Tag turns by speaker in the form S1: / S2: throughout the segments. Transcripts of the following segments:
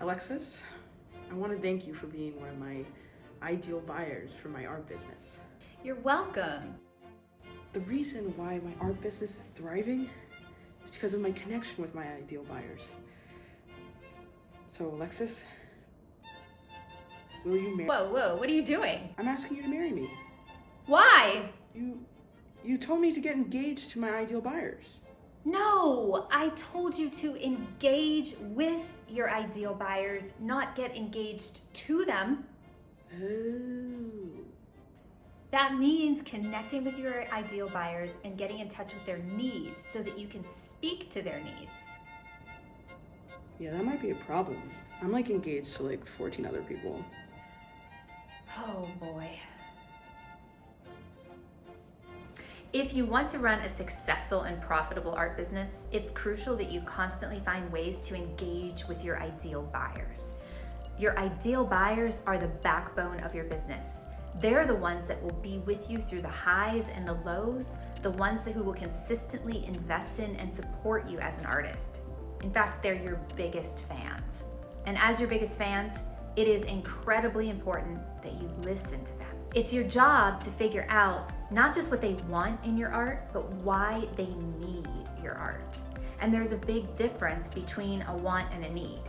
S1: Alexis, I want to thank you for being one of my ideal buyers for my art business.
S2: You're welcome.
S1: The reason why my art business is thriving is because of my connection with my ideal buyers. So, Alexis, will you marry?
S2: Whoa, what are you doing?
S1: I'm asking you to marry me.
S2: Why?
S1: You told me to get engaged to my ideal buyers.
S2: No, I told you to engage with your ideal buyers, not get engaged to them.
S1: Oh.
S2: That means connecting with your ideal buyers and getting in touch with their needs so that you can speak to their needs.
S1: Yeah, that might be a problem. I'm like engaged to like 14 other people.
S2: Oh boy. If you want to run a successful and profitable art business, it's crucial that you constantly find ways to engage with your ideal buyers. Your ideal buyers are the backbone of your business. They're the ones that will be with you through the highs and the lows, the ones who will consistently invest in and support you as an artist. In fact, they're your biggest fans. And as your biggest fans, it is incredibly important that you listen to them. It's your job to figure out not just what they want in your art, but why they need your art. And there's a big difference between a want and a need.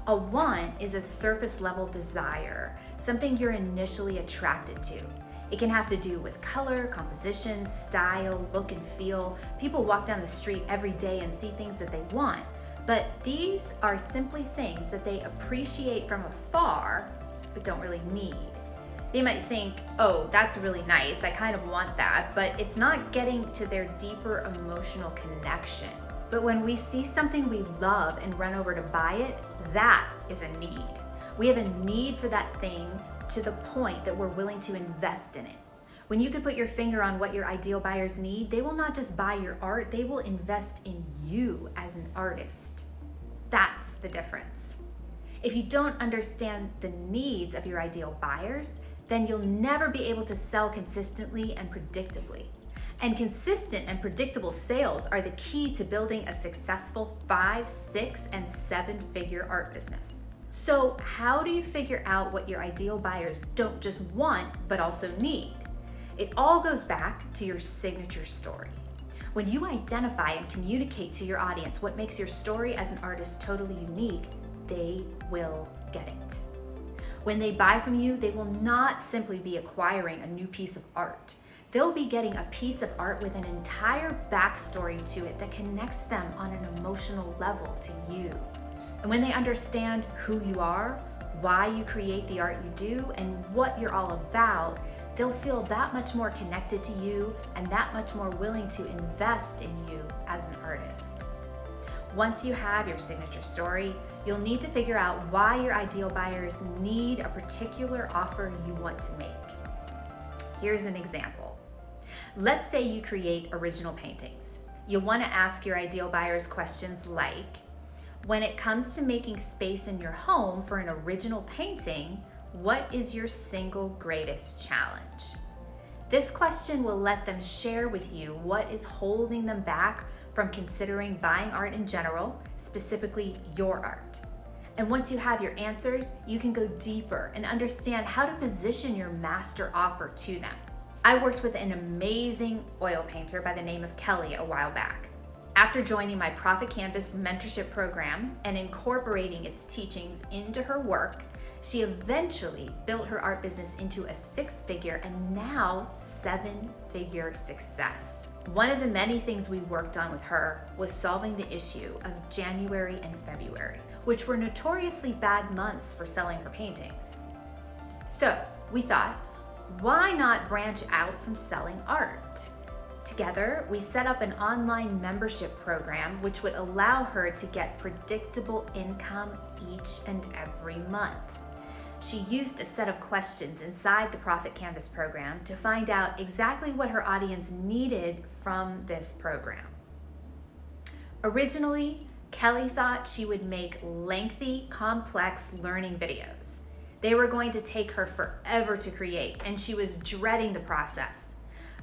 S2: A want is a surface level desire, something you're initially attracted to. It can have to do with color, composition, style, look and feel. People walk down the street every day and see things that they want. But these are simply things that they appreciate from afar, but don't really need. They might think, oh, that's really nice, I kind of want that, but it's not getting to their deeper emotional connection. But when we see something we love and run over to buy it, that is a need. We have a need for that thing to the point that we're willing to invest in it. When you can put your finger on what your ideal buyers need, they will not just buy your art, they will invest in you as an artist. That's the difference. If you don't understand the needs of your ideal buyers, then you'll never be able to sell consistently and predictably. And consistent and predictable sales are the key to building a successful 5, 6, and 7-figure art business. So how do you figure out what your ideal buyers don't just want, but also need? It all goes back to your signature story. When you identify and communicate to your audience what makes your story as an artist totally unique, they will get it. When they buy from you, they will not simply be acquiring a new piece of art. They'll be getting a piece of art with an entire backstory to it that connects them on an emotional level to you. And when they understand who you are, why you create the art you do, and what you're all about, they'll feel that much more connected to you and that much more willing to invest in you as an artist. Once you have your signature story, you'll need to figure out why your ideal buyers need a particular offer you want to make. Here's an example. Let's say you create original paintings. You'll want to ask your ideal buyers questions like, when it comes to making space in your home for an original painting, what is your single greatest challenge? This question will let them share with you what is holding them back from considering buying art in general, specifically your art. And once you have your answers, you can go deeper and understand how to position your master offer to them. I worked with an amazing oil painter by the name of Kelly a while back. After joining my Profit Canvas mentorship program and incorporating its teachings into her work, she eventually built her art business into a 6-figure and now 7-figure success. One of the many things we worked on with her was solving the issue of January and February, which were notoriously bad months for selling her paintings. So we thought, why not branch out from selling art? Together, we set up an online membership program which would allow her to get predictable income each and every month. She used a set of questions inside the Profit Canvas program to find out exactly what her audience needed from this program. Originally, Kelly thought she would make lengthy, complex learning videos. They were going to take her forever to create, and she was dreading the process.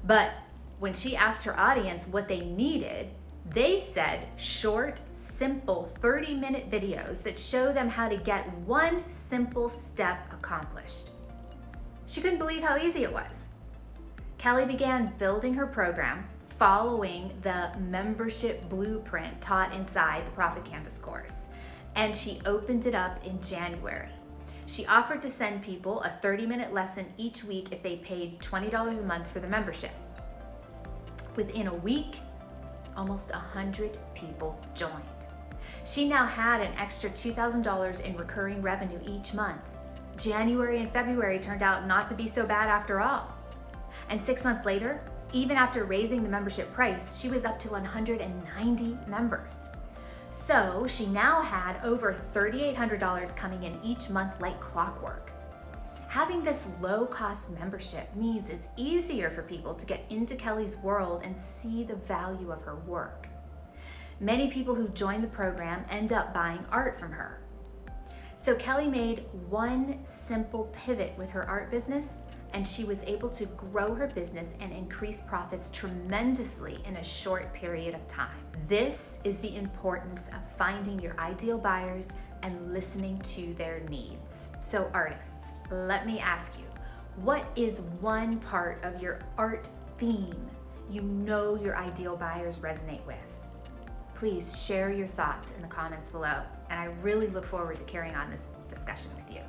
S2: But when she asked her audience what they needed, They said short, simple 30-minute videos that show them how to get one simple step accomplished. She couldn't believe how easy it was. Kelly began building her program following the membership blueprint taught inside the Profit Canvas course, and she opened it up in January. She offered to send people a 30-minute lesson each week if they paid $20 a month for the membership. Within a week, almost 100 people joined. She now had an extra $2,000 in recurring revenue each month. January and February turned out not to be so bad after all. And 6 months later, even after raising the membership price, she was up to 190 members. So she now had over $3,800 coming in each month like clockwork. Having this low-cost membership means it's easier for people to get into Kelly's world and see the value of her work. Many people who join the program end up buying art from her. So Kelly made one simple pivot with her art business, and she was able to grow her business and increase profits tremendously in a short period of time. This is the importance of finding your ideal buyers and listening to their needs. So artists, let me ask you, what is one part of your art theme you know your ideal buyers resonate with? Please share your thoughts in the comments below, and I really look forward to carrying on this discussion with you.